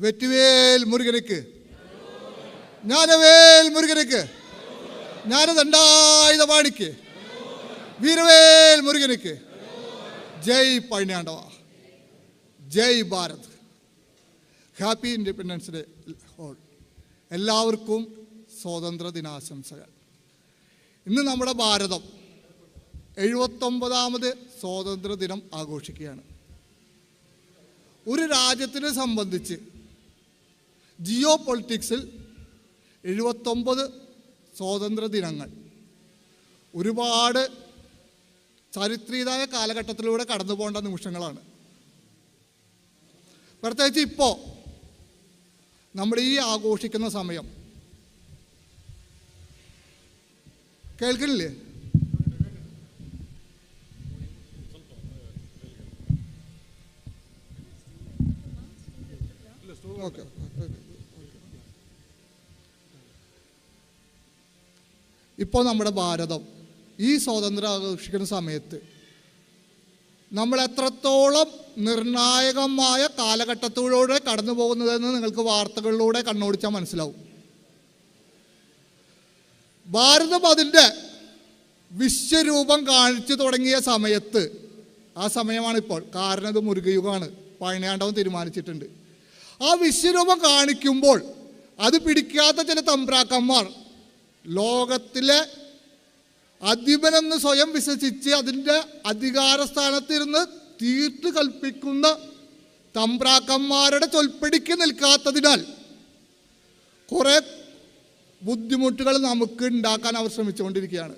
വെറ്റുവേൽ മുരുകനുക്ക്, ജ്ഞാനവേൽ മുരുകനുക്ക്, ജ്ഞാനദണ്ഡായുധപാണിക്ക്, വീരവേൽ മുരുകനുക്ക്. ജയ് പഴനിയാണ്ടവ, ജയ് Bharat. Happy independence day all. എല്ലാവർക്കും സ്വാതന്ത്ര്യ ദിനാശംസകൾ. ഇന്ന് നമ്മുടെ ഭാരതം 79ാമത് സ്വാതന്ത്ര്യ ദിനം ആഘോഷിക്കുകയാണ്. ഒരു രാജ്യത്തിനെ സംബന്ധിച്ച് ജിയോ പൊളിറ്റിക്സിൽ 79 സ്വാതന്ത്ര്യ ദിനങ്ങൾ ഒരുപാട് ചരിത്രീയമായ കാലഘട്ടത്തിലൂടെ കടന്നു പോകേണ്ട നിമിഷങ്ങളാണ്. പ്രത്യേകിച്ച് ഇപ്പോൾ നമ്മൾ ഈ ആഘോഷിക്കുന്ന സമയം കേൾക്കണില്ലേ? ഓക്കെ. ഇപ്പോൾ നമ്മുടെ ഭാരതം ഈ സ്വാതന്ത്ര്യം ആഘോഷിക്കുന്ന സമയത്ത് നമ്മൾ എത്രത്തോളം നിർണായകമായ കാലഘട്ടത്തിലൂടെ കടന്നു പോകുന്നതെന്ന് നിങ്ങൾക്ക് വാർത്തകളിലൂടെ കണ്ണോടിച്ചാൽ മനസ്സിലാവും. ഭാരതം അതിൻ്റെ വിശ്വരൂപം കാണിച്ചു തുടങ്ങിയ സമയത്ത്, ആ സമയമാണിപ്പോൾ. കാരണം ഇത് മുരുകയുഗമാണ്, പഴനിയാണ്ടവൻ തീരുമാനിച്ചിട്ടുണ്ട്. ആ വിശ്വരൂപം കാണിക്കുമ്പോൾ അത് പിടിക്കാത്ത ചില തമ്പ്രാക്കന്മാർ ലോകത്തിലെ അധിപനെന്ന് സ്വയം വിശ്വസിച്ച് അതിൻ്റെ അധികാരസ്ഥാനത്തിരുന്ന് തീർത്ത് കൽപ്പിക്കുന്ന തമ്പ്രാക്കന്മാരുടെ ചൊൽപ്പടിക്ക് നിൽക്കാത്തതിനാൽ കുറേ ബുദ്ധിമുട്ടുകൾ നമുക്ക് ഉണ്ടാക്കാൻ അവർ ശ്രമിച്ചുകൊണ്ടിരിക്കുകയാണ്.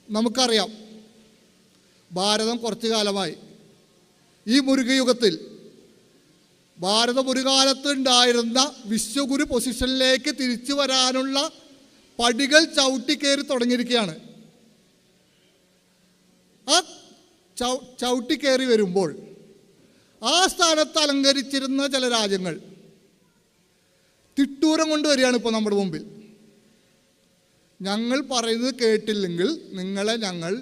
നമുക്കറിയാം, ഭാരതം കുറച്ചു കാലമായി ഈ മുരുകയുഗത്തിൽ ഭാരതം ഒരു കാലത്ത് ഉണ്ടായിരുന്ന വിശ്വഗുരു പൊസിഷനിലേക്ക് തിരിച്ചു വരാനുള്ള പടികൾ ചവിട്ടിക്കയറി തുടങ്ങിയിരിക്കുകയാണ്. ആ ചവിട്ടിക്കയറി വരുമ്പോൾ ആ സ്ഥാനത്ത് അലങ്കരിച്ചിരുന്ന ചില രാജ്യങ്ങൾ തിട്ടൂരം കൊണ്ടുവരികയാണ് ഇപ്പോൾ നമ്മുടെ മുമ്പിൽ. ഞങ്ങൾ പറയുന്നത് കേട്ടില്ലെങ്കിൽ നിങ്ങളെ ഞങ്ങൾ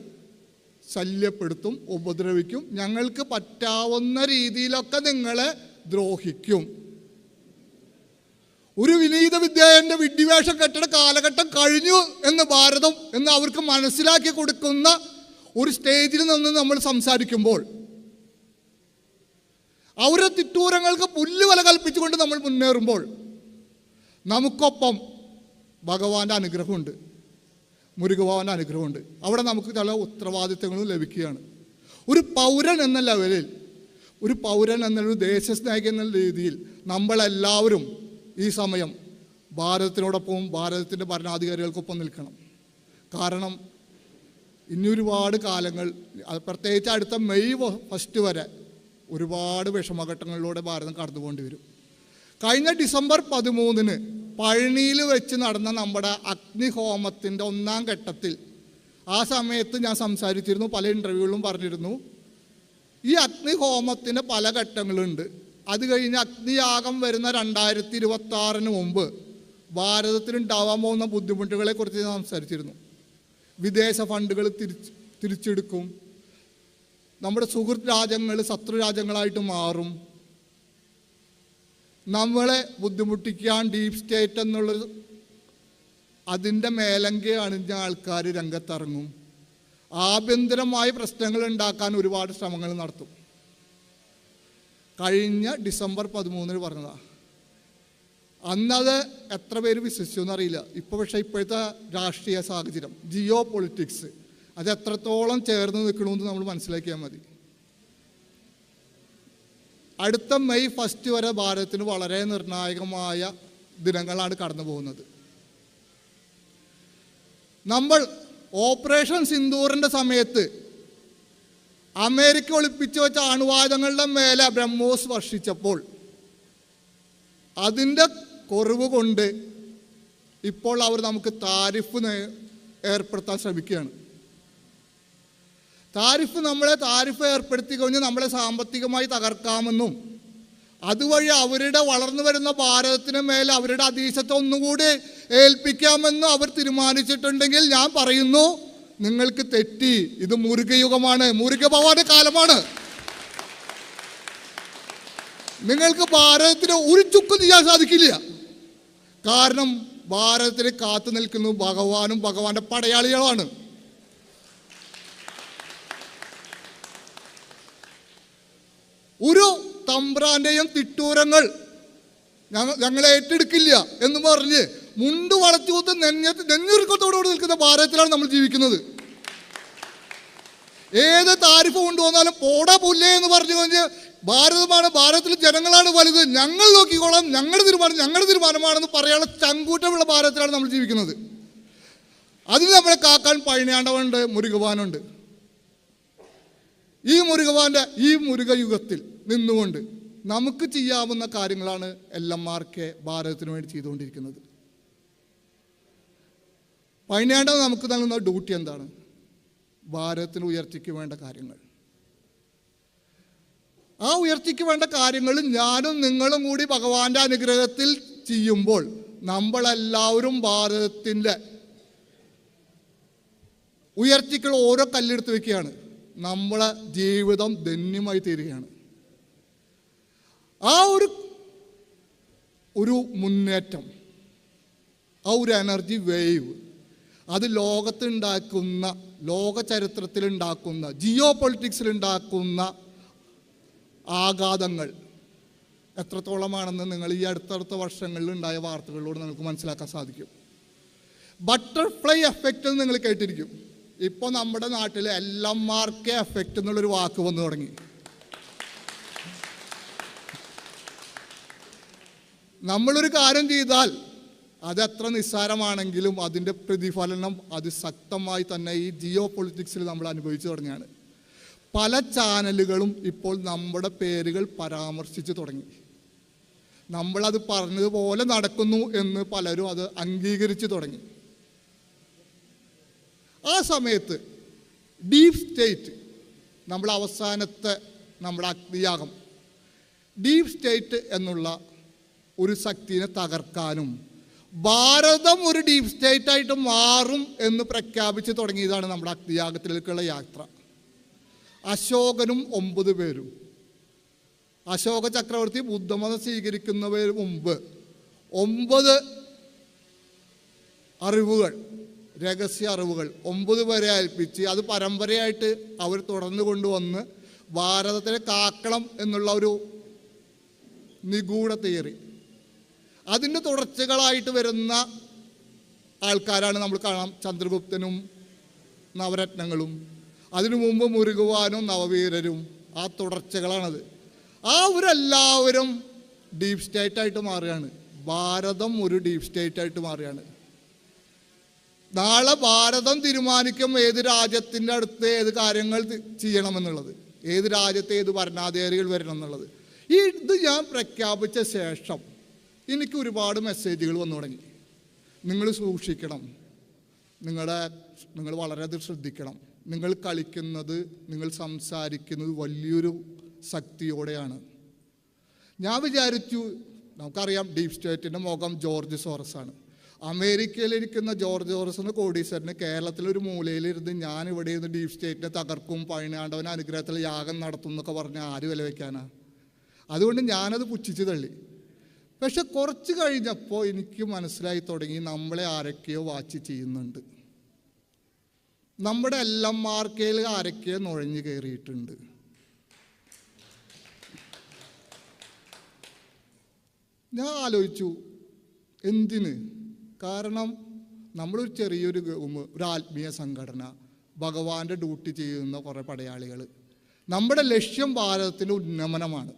ശല്യപ്പെടുത്തും, ഉപദ്രവിക്കും, ഞങ്ങൾക്ക് പറ്റാവുന്ന രീതിയിലൊക്കെ നിങ്ങളെ ദ്രോഹിക്കും. ഒരു വിനീത വിദ്യാലയൻ്റെ വിഡ്ഢിവേഷം കെട്ടിട കാലഘട്ടം കഴിഞ്ഞു എന്ന് ഭാരതം എന്ന് അവർക്ക് മനസ്സിലാക്കി കൊടുക്കുന്ന ഒരു സ്റ്റേജിൽ നിന്ന് നമ്മൾ സംസാരിക്കുമ്പോൾ അവരുടെ തിട്ടൂരങ്ങൾക്ക് പുല്ലുവില കൽപ്പിച്ചുകൊണ്ട് നമ്മൾ മുന്നേറുമ്പോൾ നമുക്കൊപ്പം ഭഗവാന്റെ അനുഗ്രഹമുണ്ട്, മുരുകഭവൻ്റെ അനുഗ്രഹമുണ്ട്. അവിടെ നമുക്ക് ചില ഉത്തരവാദിത്തങ്ങളും ലഭിക്കുകയാണ്. ഒരു പൗരൻ എന്ന ലെവലിൽ, ഒരു പൗരൻ എന്നൊരു ദേശസ്നേഹികൻ എന്നുള്ള രീതിയിൽ നമ്മളെല്ലാവരും ഈ സമയം ഭാരതത്തിനോടൊപ്പം, ഭാരതത്തിൻ്റെ ഭരണാധികാരികൾക്കൊപ്പം നിൽക്കണം. കാരണം ഇനി ഒരുപാട് കാലങ്ങൾ, പ്രത്യേകിച്ച് അടുത്ത മെയ് 1 വരെ ഒരുപാട് വിഷമഘട്ടങ്ങളിലൂടെ ഭാരതം കടന്നു പോകേണ്ടി വരും. കഴിഞ്ഞ ഡിസംബർ 13 പഴനിയിൽ വെച്ച് നടന്ന നമ്മുടെ അഗ്നിഹോമത്തിൻ്റെ 1ാം ഘട്ടത്തിൽ, ആ സമയത്ത് ഞാൻ സംസാരിച്ചിരുന്നു, പല ഇൻ്റർവ്യൂകളിലും പറഞ്ഞിരുന്നു, ഈ അഗ്നിഹോമത്തിന് പല ഘട്ടങ്ങളുണ്ട്. അത് കഴിഞ്ഞ് അഗ്നിയാഗം വരുന്ന 2026 മുമ്പ് ഭാരതത്തിനുണ്ടാവാൻ പോകുന്ന ബുദ്ധിമുട്ടുകളെക്കുറിച്ച് ഞാൻ സംസാരിച്ചിരുന്നു. വിദേശ ഫണ്ടുകൾ തിരിച്ചെടുക്കും, നമ്മുടെ സുഹൃത്ത് രാജ്യങ്ങൾ ശത്രു രാജ്യങ്ങളായിട്ട് മാറും, നമ്മളെ ബുദ്ധിമുട്ടിക്കാൻ ഡീപ് സ്റ്റേറ്റ് എന്നുള്ളൊരു അതിൻ്റെ മേലങ്കി അണിഞ്ഞ ആൾക്കാർ രംഗത്തിറങ്ങും. ആഭ്യന്തരമായ പ്രശ്നങ്ങൾ ഉണ്ടാക്കാൻ ഒരുപാട് ശ്രമങ്ങൾ നടത്തും. കഴിഞ്ഞ ഡിസംബർ 13 പറഞ്ഞതാണ്. അന്നത് എത്ര പേര് വിശ്വസിച്ചു എന്നറിയില്ല. ഇപ്പോൾ പക്ഷേ ഇപ്പോഴത്തെ രാഷ്ട്രീയ സാഹചര്യം, ജിയോ പൊളിറ്റിക്സ്, അത് എത്രത്തോളം ചേർന്ന് നിൽക്കണമെന്ന് നമ്മൾ മനസ്സിലാക്കിയാൽ മതി. അടുത്ത മെയ് 1 വരെ ഭാരതത്തിന് വളരെ നിർണായകമായ ദിനങ്ങളാണ് കടന്നു പോകുന്നത്. നമ്മൾ ഓപ്പറേഷൻ സിന്ദൂറിൻ്റെ സമയത്ത് അമേരിക്ക ഒളിപ്പിച്ചു വെച്ച അണുവായുധങ്ങളുടെ മേലെ ബ്രഹ്മോസ് വർഷിച്ചപ്പോൾ അതിൻ്റെ കുറവ് കൊണ്ട് ഇപ്പോൾ അവർ നമുക്ക് താരിഫ് ഏർപ്പെടുത്താൻ ശ്രമിക്കുകയാണ്. താരിഫ് ഏർപ്പെടുത്തി കഴിഞ്ഞ് നമ്മളെ സാമ്പത്തികമായി തകർക്കാമെന്നും അതുവഴി അവരുടെ വളർന്നു വരുന്ന ഭാരതത്തിന് മേൽ അവരുടെ അധീശത്വം ഒന്നുകൂടി ഏൽപ്പിക്കാമെന്നും അവർ തീരുമാനിച്ചിട്ടുണ്ടെങ്കിൽ ഞാൻ പറയുന്നു, നിങ്ങൾക്ക് തെറ്റി. ഇത് മുരുകയുഗമാണ്, മുരുകഭവാന്റെ കാലമാണ്. നിങ്ങൾക്ക് ഭാരതത്തിന് ഒരു ചുക്കും ചെയ്യാൻ സാധിക്കില്ല. കാരണം ഭാരതത്തിന് കാത്തു നിൽക്കുന്നത് ഭഗവാനും ഭഗവാന്റെ പടയാളികളുമാണ്. ഒരു തമ്പ്രാന്റെയും തിട്ടൂരങ്ങൾ ഞങ്ങളെ ഏറ്റെടുക്കില്ല എന്ന് പറഞ്ഞ് മുണ്ട് വളച്ചുകൂത്ത് നെഞ്ഞുരുക്കത്തോടുകൂടി നിൽക്കുന്ന ഭാരതത്തിലാണ് നമ്മൾ ജീവിക്കുന്നത്. ഏത് താരിഫ് കൊണ്ടുവന്നാലും പോടാ പുല്ലേ എന്ന് പറഞ്ഞു കഴിഞ്ഞ് ഭാരതമാണ്, ഭാരതത്തിലെ ജനങ്ങളാണ് വലുത്, ഞങ്ങൾ നോക്കിക്കോളാം, ഞങ്ങളുടെ തീരുമാനമാണെന്ന് പറയാനുള്ള ചങ്കൂറ്റമുള്ള ഭാരതത്തിലാണ് നമ്മൾ ജീവിക്കുന്നത്. അതിന് നമ്മളെ കാക്കാൻ പഴനിയാണ്ടവനുണ്ട്, മുരുകവാനുണ്ട്. ഈ മുരുകയുഗത്തിൽ നിന്നുകൊണ്ട് നമുക്ക് ചെയ്യാവുന്ന കാര്യങ്ങളാണ് LMRK ഭാരതത്തിന് വേണ്ടി ചെയ്തുകൊണ്ടിരിക്കുന്നത്. പഴനിയാണ്ടവൻ നമുക്ക് നൽകുന്ന ഡ്യൂട്ടി എന്താണ്? ഭാരതത്തിന് ഉയർച്ചയ്ക്ക് വേണ്ട കാര്യങ്ങൾ. ആ ഉയർച്ചയ്ക്ക് വേണ്ട കാര്യങ്ങൾ ഞാനും നിങ്ങളും കൂടി ഭഗവാന്റെ അനുഗ്രഹത്തിൽ ചെയ്യുമ്പോൾ നമ്മളെല്ലാവരും ഭാരതത്തിൻ്റെ ഉയർച്ചയ്ക്കുള്ള ഓരോ കല്ലെടുത്ത് വെക്കുകയാണ്. നമ്മളെ ജീവിതം ധന്യമായി തീരുകയാണ്. ആ ഒരു മുന്നേറ്റം, ആ ഒരു എനർജി വേവ്, അത് ലോകത്തുണ്ടാക്കുന്ന, ലോക ചരിത്രത്തിലുണ്ടാക്കുന്ന, ജിയോ പൊളിറ്റിക്സിലുണ്ടാക്കുന്ന ആഘാതങ്ങൾ എത്രത്തോളമാണെന്ന് നിങ്ങൾ ഈ അടുത്തടുത്ത വർഷങ്ങളിൽ ഉണ്ടായ വാർത്തകളിലൂടെ നമുക്ക് മനസ്സിലാക്കാൻ സാധിക്കും. ബട്ടർഫ്ലൈ എഫക്റ്റ് എന്ന് നിങ്ങൾ കേട്ടിരിക്കും. ഇപ്പോൾ നമ്മുടെ നാട്ടിൽ LMRK എഫക്റ്റ് എന്നുള്ളൊരു വാക്ക് വന്നു തുടങ്ങി. നമ്മളൊരു കാര്യം ചെയ്താൽ അതെത്ര നിസ്സാരമാണെങ്കിലും അതിൻ്റെ പ്രതിഫലനം അതിശക്തമായി തന്നെ ഈ ജിയോ പൊളിറ്റിക്സിൽ നമ്മൾ അനുഭവിച്ചു തുടങ്ങിയാണ്. പല ചാനലുകളും ഇപ്പോൾ നമ്മുടെ പേരുകൾ പരാമർശിച്ച് തുടങ്ങി. നമ്മളത് പറഞ്ഞതുപോലെ നടക്കുന്നു എന്ന് പലരും അത് അംഗീകരിച്ച് തുടങ്ങി. ആ സമയത്ത് ഡീപ് സ്റ്റേറ്റ്, നമ്മുടെ അവസാനത്തെ നമ്മുടെ അഗ്നിയാഗം, ഡീപ് സ്റ്റേറ്റ് എന്നുള്ള ഒരു ശക്തിയെ തകർക്കാനും ഭാരതം ഒരു ഡീപ് സ്റ്റേറ്റ് ആയിട്ട് മാറും എന്ന് പ്രഖ്യാപിച്ച് തുടങ്ങിയതാണ് നമ്മുടെ അഗ്നിയാഗത്തിലേക്കുള്ള യാത്ര. അശോകനും 9 പേരും, അശോക ചക്രവർത്തി ബുദ്ധമതം സ്വീകരിക്കുന്നതിന് മുമ്പ് 9 അറിവുകൾ, രഹസ്യ അറിവുകൾ 9 പേരെ ഏൽപ്പിച്ച് അത് പരമ്പരയായിട്ട് അവർ തുടർന്നു കൊണ്ടുവന്ന് ഭാരതത്തിനെ കാക്കണം എന്നുള്ള ഒരു നിഗൂഢ തിയറി, അതിൻ്റെ തുടർച്ചകളായിട്ട് വരുന്ന ആൾക്കാരാണ് നമ്മൾ കാണാം. ചന്ദ്രഗുപ്തനും നവരത്നങ്ങളും, അതിനു മുമ്പ് മുരുകുവാനും നവവീരരും, ആ തുടർച്ചകളാണത്. അവരെല്ലാവരും ഡീപ് സ്റ്റേറ്റായിട്ട് മാറുകയാണ്. ഭാരതം ഒരു ഡീപ് സ്റ്റേറ്റായിട്ട് മാറുകയാണ്. നാളെ ഭാരതം തീരുമാനിക്കും ഏത് രാജ്യത്തിൻ്റെ അടുത്ത് ഏത് കാര്യങ്ങൾ ചെയ്യണമെന്നുള്ളത്, ഏത് രാജ്യത്ത് ഏത് ഭരണാധികാരികൾ വരണം എന്നുള്ളത്. ഇത് ഞാൻ പ്രഖ്യാപിച്ച ശേഷം എനിക്ക് ഒരുപാട് മെസ്സേജുകൾ വന്നു തുടങ്ങി. നിങ്ങൾ സൂക്ഷിക്കണം, നിങ്ങൾ വളരെയധികം ശ്രദ്ധിക്കണം, നിങ്ങൾ കളിക്കുന്നത്, നിങ്ങൾ സംസാരിക്കുന്നത് വലിയൊരു ശക്തിയോടെയാണ്. ഞാൻ വിചാരിച്ചു, നമുക്കറിയാം ഡീപ് സ്റ്റേറ്റിൻ്റെ മുഖം ജോർജ് സോറസാണ്. അമേരിക്കയിലിരിക്കുന്ന ജോർജ് സോറസ് എന്ന കോടീശ്വരന് കേരളത്തിലൊരു മൂലയിലിരുന്ന് ഞാൻ ഇവിടെ ഇരുന്ന് ഡീപ് സ്റ്റേറ്റിനെ തകർക്കും, പഴനിയാണ്ടവൻ അനുഗ്രഹത്തിൽ യാഗം നടത്തും എന്നൊക്കെ പറഞ്ഞ് ആര് വില വയ്ക്കാനാ? അതുകൊണ്ട് ഞാനത് പുച്ഛിച്ച് തള്ളി. പക്ഷെ കുറച്ച് കഴിഞ്ഞപ്പോൾ എനിക്ക് മനസ്സിലായി തുടങ്ങി, നമ്മളെ ആരൊക്കെയോ വാച്ച് ചെയ്യുന്നുണ്ട്, നമ്മുടെ LMRKയിൽ ആരൊക്കെയോ നുഴഞ്ഞു കയറിയിട്ടുണ്ട്. ഞാൻ ആലോചിച്ചു എന്തിന്? കാരണം നമ്മളൊരു ചെറിയൊരു ഒരു ആത്മീയ സംഘടന, ഭഗവാന്റെ ഡ്യൂട്ടി ചെയ്യുന്ന കുറേ പടയാളികൾ, നമ്മുടെ ലക്ഷ്യം ഭാരതത്തിൻ്റെ ഉന്നമനമാണ്.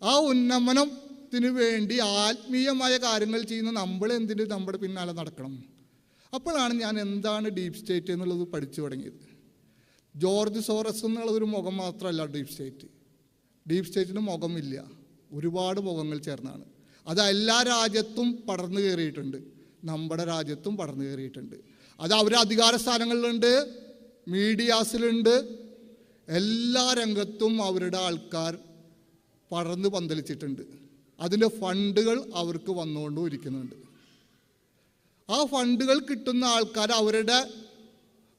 ആ ഉന്നമനത്തിന് വേണ്ടി ആത്മീയമായ കാര്യങ്ങൾ ചെയ്യുന്ന നമ്മളെന്തിന് നമ്മുടെ പിന്നാലെ നടക്കണം? അപ്പോഴാണ് ഞാൻ എന്താണ് ഡീപ് സ്റ്റേറ്റ് എന്നുള്ളത് പഠിച്ചു തുടങ്ങിയത്. ജോർജ് സോറസ് എന്നുള്ളതൊരു മുഖം മാത്രമല്ല ഡീപ് സ്റ്റേറ്റ്. ഡീപ് സ്റ്റേറ്റിന് മുഖമില്ല, ഒരുപാട് മുഖങ്ങൾ ചേർന്നാണ്. അത് എല്ലാ രാജ്യത്തും പടർന്നു കയറിയിട്ടുണ്ട്, നമ്മുടെ രാജ്യത്തും പടർന്നു കയറിയിട്ടുണ്ട്. അത് അവർ അധികാര സ്ഥാനങ്ങളിലുണ്ട്, മീഡിയാസിലുണ്ട്, എല്ലാ രംഗത്തും അവരുടെ ആൾക്കാർ പടർന്ന് പന്തലിച്ചിട്ടുണ്ട്. അതിൻ്റെ ഫണ്ടുകൾ അവർക്ക് വന്നുകൊണ്ടും ഇരിക്കുന്നുണ്ട്. ആ ഫണ്ടുകൾ കിട്ടുന്ന ആൾക്കാർ അവരുടെ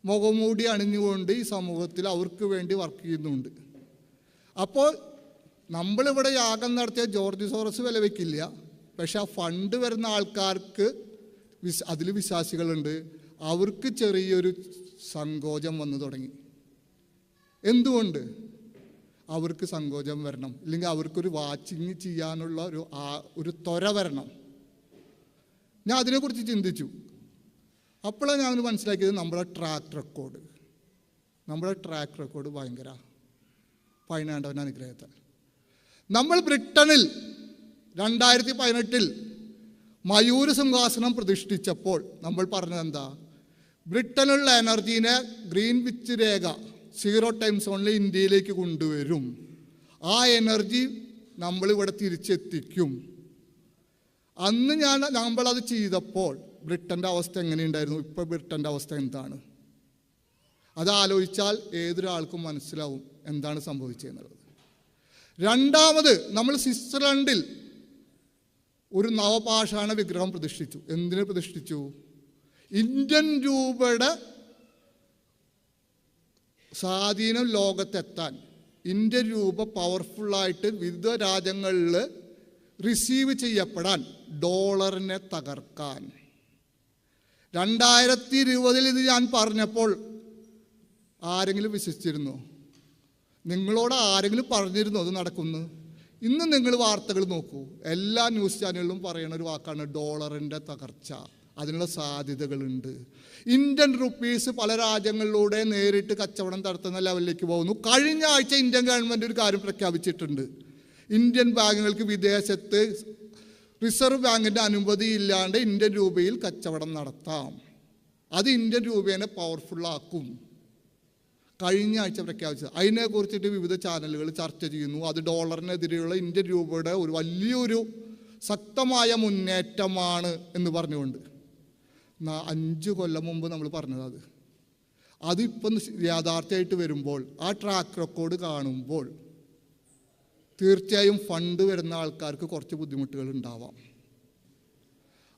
മുഖംമൂടി അണിഞ്ഞുകൊണ്ട് ഈ സമൂഹത്തിൽ അവർക്ക് വേണ്ടി വർക്ക് ചെയ്യുന്നുണ്ട്. അപ്പോൾ നമ്മളിവിടെ യാഗം നടത്തിയ ജോർജ് സോറസ് വില വയ്ക്കില്ല. പക്ഷെ ആ ഫണ്ട് വരുന്ന ആൾക്കാർക്ക് അതിൽ വിശ്വാസികളുണ്ട്, അവർക്ക് ചെറിയൊരു സങ്കോചം വന്നു തുടങ്ങി. എന്തുകൊണ്ട് അവർക്ക് സങ്കോചം വരണം? ഇല്ലെങ്കിൽ അവർക്കൊരു വാച്ചിങ് ചെയ്യാനുള്ള ഒരു ത്വര വരണം. ഞാൻ അതിനെക്കുറിച്ച് ചിന്തിച്ചു. അപ്പോഴാണ് ഞാൻ മനസ്സിലാക്കിയത് നമ്മുടെ ട്രാക്ക് റെക്കോർഡ് ഭയങ്കര പതിനാണ്ടവൻ്റെ അനുഗ്രഹത്താൽ. നമ്മൾ ബ്രിട്ടനിൽ 2018 മയൂര സിംഹാസനം പ്രതിഷ്ഠിച്ചപ്പോൾ നമ്മൾ പറഞ്ഞത് എന്താ? ബ്രിട്ടനിലുള്ള എനർജീനെ ഗ്രീൻവിച്ച് രേഖ 0 ടൈം സോണിൽ ഇന്ത്യയിലേക്ക് കൊണ്ടുവരും. ആ എനർജി നമ്മളിവിടെ തിരിച്ചെത്തിക്കും. അന്ന് നമ്മളത് ചെയ്തപ്പോൾ ബ്രിട്ടൻ്റെ അവസ്ഥ എങ്ങനെയുണ്ടായിരുന്നു? ഇപ്പോൾ ബ്രിട്ടൻ്റെ അവസ്ഥ എന്താണ്? അത് ആലോചിച്ചാൽ ഏതൊരാൾക്കും മനസ്സിലാവും എന്താണ് സംഭവിച്ചതെന്നുള്ളത്. രണ്ടാമത്, നമ്മൾ സ്വിറ്റ്സർലൻഡിൽ ഒരു നവപാഷാണ വിഗ്രഹം പ്രതിഷ്ഠിച്ചു. എന്തിനു പ്രതിഷ്ഠിച്ചു? ഇന്ത്യൻ രൂപയുടെ സ്വാധീനം ലോകത്തെത്താൻ, ഇന്ത്യൻ രൂപ പവർഫുള്ളായിട്ട് വിവിധ രാജ്യങ്ങളിൽ റിസീവ് ചെയ്യപ്പെടാൻ, ഡോളറിനെ തകർക്കാൻ. 2020 ഇത് ഞാൻ പറഞ്ഞപ്പോൾ ആരെങ്കിലും വിശ്വസിച്ചിരുന്നോ? നിങ്ങളോട് ആരെങ്കിലും പറഞ്ഞിരുന്നോ അത് നടക്കുന്നു? ഇന്ന് നിങ്ങൾ വാർത്തകൾ നോക്കൂ, എല്ലാ ന്യൂസ് ചാനലുകളും പറയുന്ന ഒരു വാക്കാണ് ഡോളറിൻ്റെ തകർച്ച. അതിനുള്ള സാധ്യതകളുണ്ട്. ഇന്ത്യൻ റുപ്പീസ് പല രാജ്യങ്ങളിലൂടെ നേരിട്ട് കച്ചവടം നടത്തുന്ന ലെവലിലേക്ക് പോകുന്നു. കഴിഞ്ഞ ആഴ്ച ഇന്ത്യൻ ഗവൺമെൻറ് ഒരു കാര്യം പ്രഖ്യാപിച്ചിട്ടുണ്ട്. ഇന്ത്യൻ ബാങ്കുകൾക്ക് വിദേശത്ത് റിസർവ് ബാങ്കിൻ്റെ അനുമതിയില്ലാണ്ട് ഇന്ത്യൻ രൂപയിൽ കച്ചവടം നടത്താം. അത് ഇന്ത്യൻ രൂപേനെ പവർഫുള്ളാക്കും. കഴിഞ്ഞ ആഴ്ച പ്രഖ്യാപിച്ചത്. അതിനെക്കുറിച്ചിട്ട് വിവിധ ചാനലുകൾ ചർച്ച ചെയ്യുന്നു. അത് ഡോളറിനെതിരെയുള്ള ഇന്ത്യൻ രൂപയുടെ ഒരു വലിയൊരു ശക്തമായ മുന്നേറ്റമാണ് എന്ന് പറഞ്ഞുകൊണ്ട്. 5 കൊല്ലം മുമ്പ് നമ്മൾ പറഞ്ഞത് അതിപ്പം യാഥാർത്ഥ്യമായിട്ട് വരുമ്പോൾ, ആ ട്രാക്ക് റെക്കോർഡ് കാണുമ്പോൾ തീർച്ചയായും ഫണ്ട് വരുന്ന ആൾക്കാർക്ക് കുറച്ച് ബുദ്ധിമുട്ടുകൾ ഉണ്ടാവാം.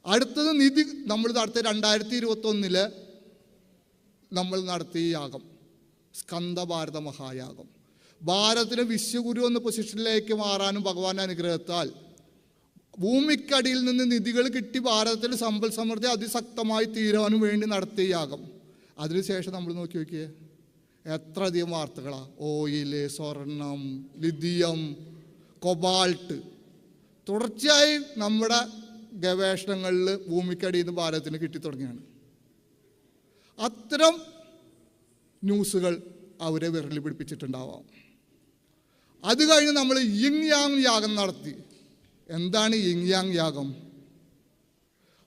അടുത്തത് നിധി. നമ്മൾ നടത്തിയ 2021 നമ്മൾ നടത്തിയ യാഗം, സ്കന്ദ ഭാരത മഹായാഗം. ഭാരതത്തിലെ വിശ്വഗുരു എന്ന പൊസിഷനിലേക്ക് മാറാനും ഭഗവാന്റെ അനുഗ്രഹത്താൽ ഭൂമിക്കടിയിൽ നിന്ന് നിധികൾ കിട്ടി ഭാരതത്തിൽ സമ്പൽ സമൃദ്ധി അതിശക്തമായി തീരാനും വേണ്ടി നടത്തിയ യാഗം. അതിനുശേഷം നമ്മൾ നോക്കിയേ എത്ര അധികം വാർത്തകളാണ്. ഓയില്, സ്വർണം, ലിഥിയം, കൊബാൾട്ട്. തുടർച്ചയായി നമ്മുടെ ഗവേഷണങ്ങളിൽ ഭൂമിക്കടിയിൽ നിന്ന് ഭാരതത്തിന് കിട്ടിത്തുടങ്ങിയാണ്. അത്തരം ന്യൂസുകൾ അവരെ വിരൽ പിടിപ്പിച്ചിട്ടുണ്ടാവാം. അത് കഴിഞ്ഞ് നമ്മൾ യിങ് യാങ് യാഗം നടത്തി. എന്താണ് യിങ് യാങ് യാഗം?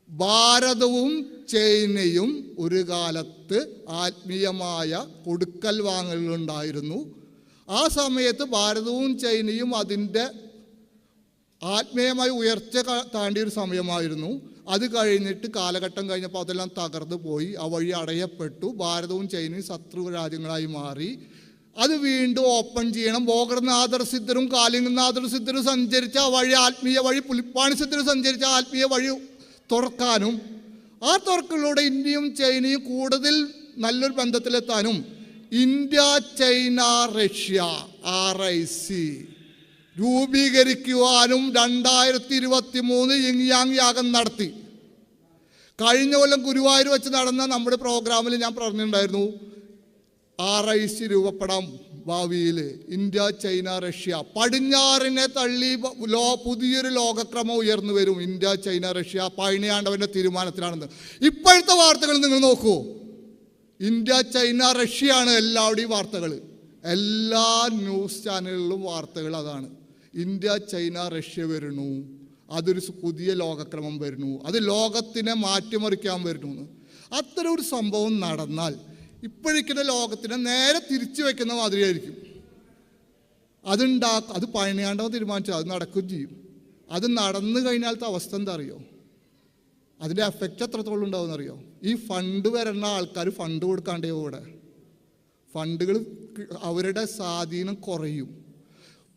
ഭാരതവും ചൈനയും ഒരു കാലത്ത് ആത്മീയമായ കൊടുക്കൽ വാങ്ങലുണ്ടായിരുന്നു. ആ സമയത്ത് ഭാരതവും ചൈനയും അതിൻ്റെ ആത്മീയമായ ഉയർച്ച താണ്ടിയ ഒരു സമയമായിരുന്നു. അത് കഴിഞ്ഞിട്ട് കാലഘട്ടം കഴിഞ്ഞപ്പോൾ അതെല്ലാം തകർന്നു പോയി. ആ വഴി അടയപ്പെട്ടു. ഭാരതവും ചൈനയും ശത്രു രാജ്യങ്ങളായി മാറി. അത് വീണ്ടും ഓപ്പൺ ചെയ്യണം. ഭോഗർനാഥർ സിദ്ധരും കാലിംഗനാഥർ സിദ്ധരും സഞ്ചരിച്ച ആ വഴി, ആത്മീയ വഴി, പുലിപ്പാണി സിദ്ധരും സഞ്ചരിച്ച ആത്മീയ വഴി തുറക്കാനും, ആ തുറക്കിലൂടെ ഇന്ത്യയും ചൈനയും കൂടുതൽ നല്ലൊരു ബന്ധത്തിലെത്താനും ഇന്ത്യ ചൈന റഷ്യ RIC രൂപീകരിക്കുവാനും 2023 യിങ് യാങ് യാഗം നടത്തി. കഴിഞ്ഞ കൊല്ലം ഗുരുവായൂർ വെച്ച് നടന്ന നമ്മുടെ പ്രോഗ്രാമിൽ ഞാൻ പറഞ്ഞിട്ടുണ്ടായിരുന്നു, RIC രൂപപ്പെടാം ഭാവിയിൽ. ഇന്ത്യ ചൈന റഷ്യ പടിഞ്ഞാറിനെ തള്ളി പുതിയൊരു ലോകക്രമം ഉയർന്നു വരും. ഇന്ത്യ ചൈന റഷ്യ പഴനിയാണ്ടവൻ്റെ തീരുമാനത്തിലാണെന്ന്. ഇപ്പോഴത്തെ വാർത്തകൾ നിങ്ങൾ നോക്കൂ. ഇന്ത്യ ചൈന റഷ്യയാണ് എല്ലാവരുടെയും വാർത്തകൾ. എല്ലാ ന്യൂസ് ചാനലുകളിലും വാർത്തകൾ അതാണ്. ഇന്ത്യ ചൈന റഷ്യ വരുന്നു, അതൊരു പുതിയ ലോകക്രമം വരുന്നു, അത് ലോകത്തിനെ മാറ്റിമറിക്കാൻ വരുന്നു. അത്തരം ഒരു സംഭവം നടന്നാൽ ഇപ്പോഴിക്കുന്ന ലോകത്തിനെ നേരെ തിരിച്ചു വയ്ക്കുന്ന മാതിരിയായിരിക്കും. അത് പഴനിയാണ്ടവൻ തീരുമാനിച്ചത്, അത് നടക്കുകയും ചെയ്യും. അത് നടന്നു കഴിഞ്ഞാലത്തെ അവസ്ഥ എന്താ അറിയോ? അതിൻ്റെ എഫക്റ്റ് എത്രത്തോളം ഉണ്ടാവുമെന്ന് അറിയോ? ഈ ഫണ്ട് വരുന്ന ആൾക്കാർ ഫണ്ട് കൊടുക്കാണ്ടേ കൂടെ ഫണ്ടുകൾ അവരുടെ സ്വാധീനം കുറയും.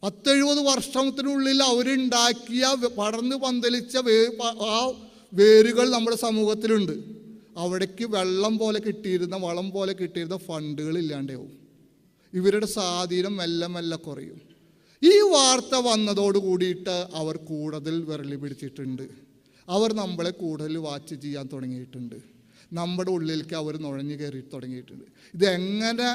10-70 വർഷത്തിനുള്ളിൽ അവരുണ്ടാക്കിയ പടർന്ന് പന്തലിച്ച ആ വേരുകൾ നമ്മുടെ സമൂഹത്തിലുണ്ട്. അവിടേക്ക് വെള്ളം പോലെ കിട്ടിയിരുന്ന, വളം പോലെ കിട്ടിയിരുന്ന ഫണ്ടുകൾ ഇല്ലാണ്ടാവും. ഇവരുടെ സ്വാധീനം മെല്ലെ മെല്ലെ കുറയും. ഈ വാർത്ത വന്നതോട് കൂടിയിട്ട് അവർ കൂടുതൽ വിരളി പിടിച്ചിട്ടുണ്ട്. അവർ നമ്മളെ കൂടുതൽ വാച്ച് ചെയ്യാൻ തുടങ്ങിയിട്ടുണ്ട്. നമ്മുടെ ഉള്ളിലേക്ക് അവർ നുഴഞ്ഞു കയറി തുടങ്ങിയിട്ടുണ്ട്. ഇതെങ്ങനെ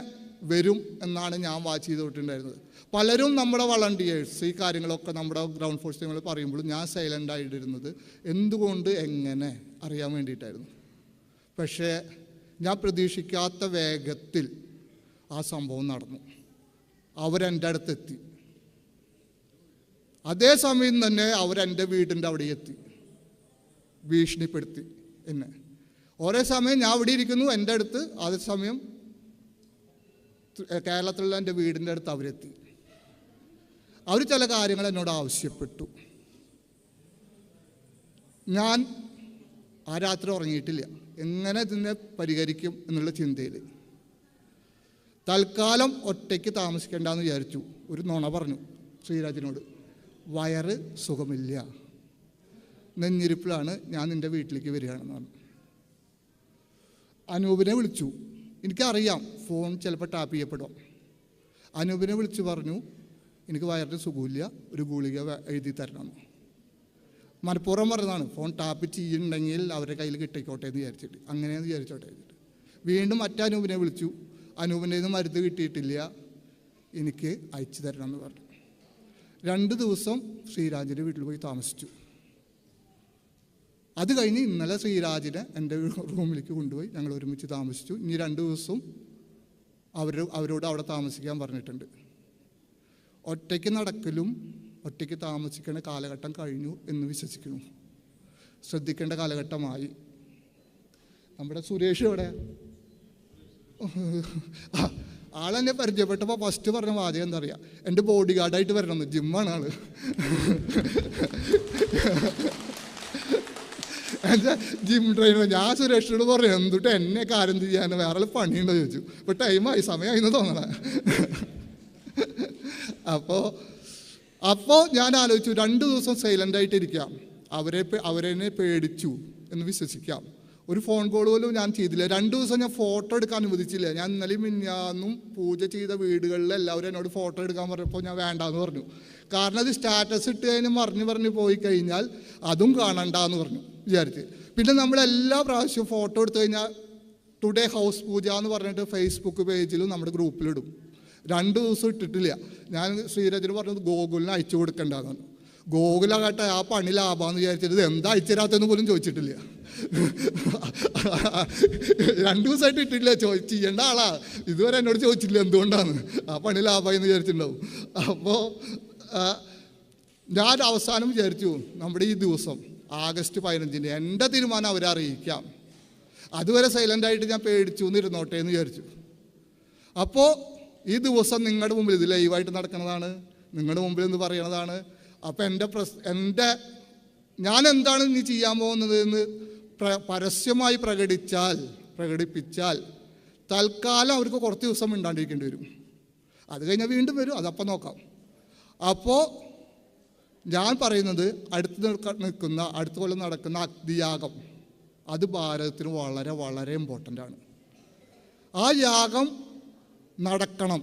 വരും എന്നാണ് ഞാൻ വാച്ച് ചെയ്തുകൊണ്ടുണ്ടായിരുന്നത്. പലരും നമ്മുടെ വളണ്ടിയേഴ്സ് ഈ കാര്യങ്ങളൊക്കെ നമ്മുടെ ഗ്രൗണ്ട് ഫോഴ്സ് ടീമുകൾ പറയുമ്പോൾ ഞാൻ സൈലൻ്റ് ആയിട്ടിരുന്നത് എന്തുകൊണ്ട് എങ്ങനെ അറിയാൻ വേണ്ടിയിട്ടായിരുന്നു. പക്ഷേ ഞാൻ പ്രതീക്ഷിക്കാത്ത വേഗത്തിൽ ആ സംഭവം നടന്നു. അവരെൻ്റെ അടുത്തെത്തി. അതേസമയം തന്നെ അവരെൻ്റെ വീടിൻ്റെ അവിടെ എത്തി ഭീഷണിപ്പെടുത്തി എന്നെ. ഒരേ സമയം ഞാൻ ഇവിടെ ഇരിക്കുന്നു എൻ്റെ അടുത്ത്, അതേസമയം കേരളത്തിലുള്ള എൻ്റെ വീടിൻ്റെ അടുത്ത് അവരെത്തി. അവർ ചില കാര്യങ്ങൾ എന്നോട് ആവശ്യപ്പെട്ടു. ഞാൻ ആ രാത്രി ഉറങ്ങിയിട്ടില്ല. എങ്ങനെ ഇതിനെ പരിഹരിക്കും എന്നുള്ള ചിന്തയിൽ തൽക്കാലം ഒറ്റയ്ക്ക് താമസിക്കേണ്ടെന്ന് വിചാരിച്ചു. ഒരു നുണ പറഞ്ഞു ശ്രീരാജിനോട്. വയറ് സുഖമില്ല, നെഞ്ഞിരിപ്പിലാണ്, ഞാൻ നിൻ്റെ വീട്ടിലേക്ക് വരികയാണെന്ന് പറഞ്ഞു. അനൂപിനെ വിളിച്ചു. എനിക്കറിയാം ഫോൺ ചിലപ്പോൾ ടാപ്പ് ചെയ്യപ്പെടും. അനൂപിനെ വിളിച്ച് പറഞ്ഞു എനിക്ക് വയറിന് സുഖമില്ല, ഒരു ഗുളിക എഴുതി തരണമെന്ന്. മനഃപൂർവ്വം പറഞ്ഞതാണ്. ഫോൺ ടാപ്പ് ചെയ്യുന്നുണ്ടെങ്കിൽ അവരുടെ കയ്യിൽ കിട്ടിക്കോട്ടെ എന്ന് വിചാരിച്ചിട്ട്, അങ്ങനെയെന്ന് വിചാരിച്ചോട്ടെ വെച്ചിട്ട്. വീണ്ടും മറ്റേ അനൂപിനെ വിളിച്ചു. അനൂപിൻ്റെ നിന്ന് മരുന്ന് കിട്ടിയിട്ടില്ല, എനിക്ക് അയച്ചു തരണമെന്ന് പറഞ്ഞു. 2 ദിവസം ശ്രീരാജിൻ്റെ വീട്ടിൽ പോയി താമസിച്ചു. അത് കഴിഞ്ഞ് ഇന്നലെ ശ്രീരാജിനെ എൻ്റെ റൂമിലേക്ക് കൊണ്ടുപോയി ഞങ്ങൾ ഒരുമിച്ച് താമസിച്ചു. ഇനി 2 ദിവസം അവരോട് അവിടെ താമസിക്കാൻ പറഞ്ഞിട്ടുണ്ട്. ഒറ്റയ്ക്ക് നടക്കലും ഒറ്റയ്ക്ക് താമസിക്കേണ്ട കാലഘട്ടം കഴിഞ്ഞു എന്ന് വിശ്വസിക്കുന്നു. ശ്രദ്ധിക്കേണ്ട കാലഘട്ടമായി. നമ്മുടെ സുരേഷ് ഇവിടെ ആളെന്നെ പരിചയപ്പെട്ടപ്പോൾ ഫസ്റ്റ് പറഞ്ഞ വാചകം എന്താ പറയുക, എൻ്റെ ബോഡി ഗാർഡായിട്ട് വരണമെന്ന്. ജിമ്മാണ് ആള്. എൻ്റെ ജിം ട്രെയിനർ. ഞാൻ സുരേഷിനോട് പറഞ്ഞു എന്തുട്ട് എന്നെ കാര്യം ചെയ്യാൻ വേറെ പണിയുണ്ടോ ചോദിച്ചു. ഇപ്പോൾ ടൈമായി, സമയമായിന്ന് തോന്നണ. അപ്പോൾ ഞാൻ ആലോചിച്ചു 2 ദിവസം സൈലൻ്റായിട്ടിരിക്കാം, അവരെന്നെ പേടിച്ചു എന്ന് വിശ്വസിക്കാം. ഒരു ഫോൺ കോൾ പോലും ഞാൻ ചെയ്തില്ല. 2 ദിവസം ഞാൻ ഫോട്ടോ എടുക്കാൻ അനുവദിച്ചില്ല. ഞാൻ ഇന്നലെയും മിനിഞ്ഞാന്നും പൂജ ചെയ്ത വീടുകളിൽ എല്ലാവരും എന്നോട് ഫോട്ടോ എടുക്കാൻ പറഞ്ഞപ്പോൾ ഞാൻ വേണ്ടാന്ന് പറഞ്ഞു. കാരണം അത് സ്റ്റാറ്റസ് ഇട്ട് കഴിഞ്ഞ് പറഞ്ഞ് പോയി കഴിഞ്ഞാൽ അതും കാണണ്ടെന്ന് പറഞ്ഞു വിചാരിച്ച്. പിന്നെ നമ്മളെല്ലാ പ്രാവശ്യവും ഫോട്ടോ എടുത്തു കഴിഞ്ഞാൽ ടുഡേ ഹൗസ് പൂജ എന്ന് പറഞ്ഞിട്ട് ഫേസ്ബുക്ക് പേജിലും നമ്മുടെ ഗ്രൂപ്പിലിടും. 2 ദിവസം ഇട്ടിട്ടില്ല. ഞാൻ ശ്രീരാജിന് പറഞ്ഞത് ഗോകുലിന് അയച്ചു കൊടുക്കണ്ടെന്നാണ്. ഗോകുലാകട്ടെ ആ പണി ലാഭമെന്ന് വിചാരിച്ചിട്ട് ഇത് എന്താ അയച്ചു തരാത്തെന്ന് പോലും ചോദിച്ചിട്ടില്ല. 2 ദിവസമായിട്ട് ഇട്ടിട്ടില്ല. ചെയ്യേണ്ട ആളാ, ഇതുവരെ എന്നോട് ചോദിച്ചില്ല എന്തുകൊണ്ടാണ്. ആ പണി ലാഭമായി എന്ന് വിചാരിച്ചിട്ടുണ്ടാവും. അപ്പോൾ ഞാൻ അവസാനം വിചാരിച്ചു നമ്മുടെ ഈ ദിവസം ആഗസ്റ്റ് 15 എൻ്റെ തീരുമാനം അവരെ അറിയിക്കാം. അതുവരെ സൈലൻ്റായിട്ട് ഞാൻ പേടിച്ചു എന്നിരുന്നോട്ടെ എന്ന് വിചാരിച്ചു. അപ്പോൾ ഈ ദിവസം നിങ്ങളുടെ മുമ്പിൽ ഇത് ലൈവായിട്ട് നടക്കുന്നതാണ്, നിങ്ങളുടെ മുമ്പിൽ എന്ന് പറയണതാണ്. അപ്പോൾ എൻ്റെ ഞാൻ എന്താണ് ഇനി ചെയ്യാൻ പോകുന്നത് എന്ന് പരസ്യമായി പ്രകടിപ്പിച്ചാൽ തൽക്കാലം അവർക്ക് കുറച്ച് ദിവസം മിണ്ടാണ്ടിരിക്കേണ്ടി വരും. അത് കഴിഞ്ഞാൽ വീണ്ടും വരും, അതപ്പം നോക്കാം. അപ്പോൾ ഞാൻ പറയുന്നത് അടുത്ത കൊല്ലം നടക്കുന്ന അഗ്നിയാഗം, അത് ഭാരതത്തിന് വളരെ വളരെ ഇമ്പോർട്ടൻ്റ് ആണ്. ആ യാഗം നടക്കണം.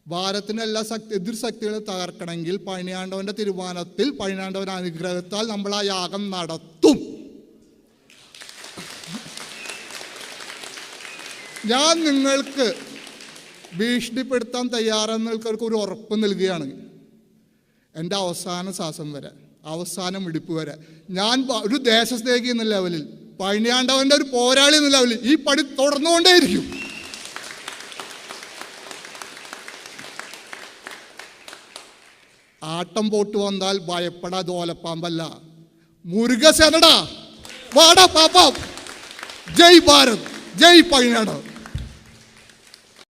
ഭാരതത്തിൻ്റെ എല്ലാ എതിർ ശക്തികളും തകർക്കണമെങ്കിൽ പഴനിയാണ്ടവൻ്റെ തീരുമാനത്തിൽ, പഴനിയാണ്ടവൻ്റെ അനുഗ്രഹത്താൽ നമ്മൾ ആ യാഗം നടത്തും. ഞാൻ നിങ്ങൾക്ക് ഭീഷണിപ്പെടുത്താൻ തയ്യാറെന്നവർക്ക് ഒരു ഉറപ്പ് നൽകുകയാണ്. എൻ്റെ അവസാന ശ്വാസം വരെ, അവസാനം ഇടിപ്പ് വരെ ഞാൻ ഒരു ദേശസ്നേഹി എന്ന ലെവലിൽ, പഴനിയാണ്ടവൻ്റെ ഒരു പോരാളി എന്ന ലെവലിൽ ഈ പണി തുടർന്നുകൊണ്ടേയിരിക്കും. ആട്ടം പോട്ട് വന്നാൽ ഭയപ്പെടാതെ ഓലപ്പാമ്പല്ല, മുരുകസേനടാ, വാടാ പാപ്പാ. ജയ് ഭാരത്, ജയ് പഴനിയാണ്ടവൻ.